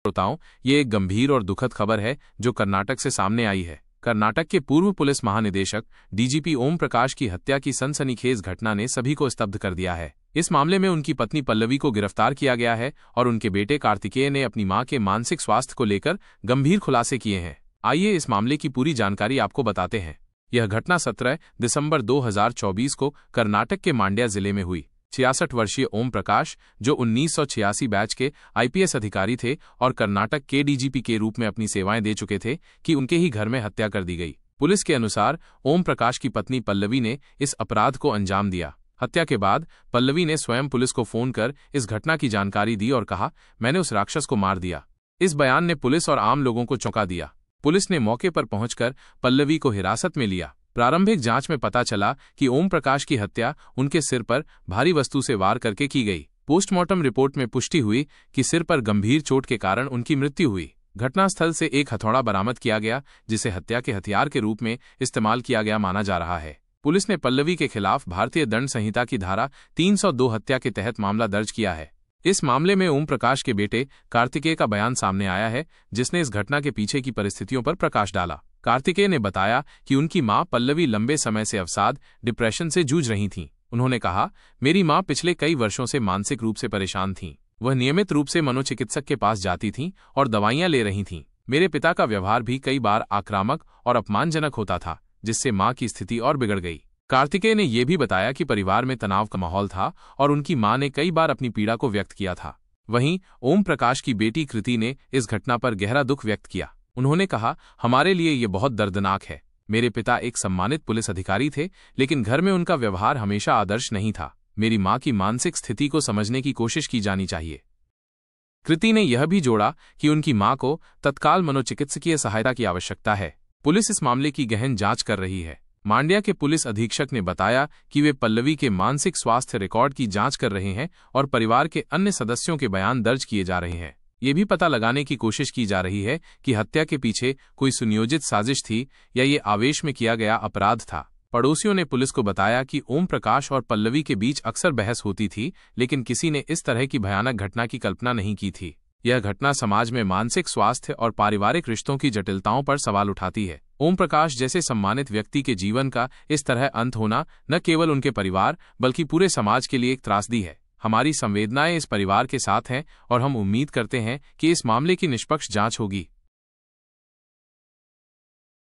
श्रोताओं, ये एक गंभीर और दुखद खबर है जो कर्नाटक से सामने आई है। कर्नाटक के पूर्व पुलिस महानिदेशक डीजीपी ओम प्रकाश की हत्या की सनसनीखेज घटना ने सभी को स्तब्ध कर दिया है। इस मामले में उनकी पत्नी पल्लवी को गिरफ्तार किया गया है और उनके बेटे कार्तिकेय ने अपनी मां के मानसिक स्वास्थ्य को लेकर गंभीर खुलासे किए हैं। आइए इस मामले की पूरी जानकारी आपको बताते हैं। यह घटना 17 दिसंबर 2024 को कर्नाटक के मांड्या जिले में हुई। 66 वर्षीय ओम प्रकाश, जो 1986 बैच के आईपीएस अधिकारी थे और कर्नाटक के डीजीपी के रूप में अपनी सेवाएं दे चुके थे, कि उनके ही घर में हत्या कर दी गई। पुलिस के अनुसार ओम प्रकाश की पत्नी पल्लवी ने इस अपराध को अंजाम दिया। हत्या के बाद पल्लवी ने स्वयं पुलिस को फोन कर इस घटना की जानकारी दी और कहा, मैंने उस राक्षस को मार दिया। इस बयान ने पुलिस और आम लोगों को चौंका दिया। पुलिस ने मौके पर पहुंचकर पल्लवी को हिरासत में लिया। प्रारंभिक जांच में पता चला कि ओम प्रकाश की हत्या उनके सिर पर भारी वस्तु से वार करके की गई। पोस्टमार्टम रिपोर्ट में पुष्टि हुई कि सिर पर गंभीर चोट के कारण उनकी मृत्यु हुई। घटनास्थल से एक हथौड़ा बरामद किया गया, जिसे हत्या के हथियार के रूप में इस्तेमाल किया गया माना जा रहा है। पुलिस ने पल्लवी के खिलाफ भारतीय दंड संहिता की धारा 302 हत्या के तहत मामला दर्ज किया है। इस मामले में ओम प्रकाश के बेटे कार्तिकेय का बयान सामने आया है, जिसने इस घटना के पीछे की परिस्थितियों पर प्रकाश डाला। कार्तिकेय ने बताया कि उनकी मां पल्लवी लंबे समय से अवसाद, डिप्रेशन से जूझ रही थीं। उन्होंने कहा, मेरी मां पिछले कई वर्षों से मानसिक रूप से परेशान थीं। वह नियमित रूप से मनोचिकित्सक के पास जाती थीं और दवाइयां ले रही थीं। मेरे पिता का व्यवहार भी कई बार आक्रामक और अपमानजनक होता था, जिससे मां की स्थिति और बिगड़ गई। कार्तिकेय ने यह भी बताया कि परिवार में तनाव का माहौल था और उनकी मां ने कई बार अपनी पीड़ा को व्यक्त किया था। वहीं ओम प्रकाश की बेटी कृति ने इस घटना पर गहरा दुख व्यक्त किया। उन्होंने कहा, हमारे लिए ये बहुत दर्दनाक है। मेरे पिता एक सम्मानित पुलिस अधिकारी थे, लेकिन घर में उनका व्यवहार हमेशा आदर्श नहीं था। मेरी मां की मानसिक स्थिति को समझने की कोशिश की जानी चाहिए। कृति ने यह भी जोड़ा कि उनकी मां को तत्काल मनोचिकित्सकीय सहायता की आवश्यकता है। पुलिस इस मामले की गहन जांच कर रही है। मांड्या के पुलिस अधीक्षक ने बताया कि वे पल्लवी के मानसिक स्वास्थ्य रिकॉर्ड की जांच कर रहे हैं और परिवार के अन्य सदस्यों के बयान दर्ज किए जा रहे हैं। ये भी पता लगाने की कोशिश की जा रही है कि हत्या के पीछे कोई सुनियोजित साजिश थी या ये आवेश में किया गया अपराध था। पड़ोसियों ने पुलिस को बताया कि ओम प्रकाश और पल्लवी के बीच अक्सर बहस होती थी, लेकिन किसी ने इस तरह की भयानक घटना की कल्पना नहीं की थी। यह घटना समाज में मानसिक स्वास्थ्य और पारिवारिक रिश्तों की जटिलताओं पर सवाल उठाती है। ओम प्रकाश जैसे सम्मानित व्यक्ति के जीवन का इस तरह अंत होना न केवल उनके परिवार बल्कि पूरे समाज के लिए एक त्रासदी है। हमारी संवेदनाएं इस परिवार के साथ हैं और हम उम्मीद करते हैं कि इस मामले की निष्पक्ष जांच होगी।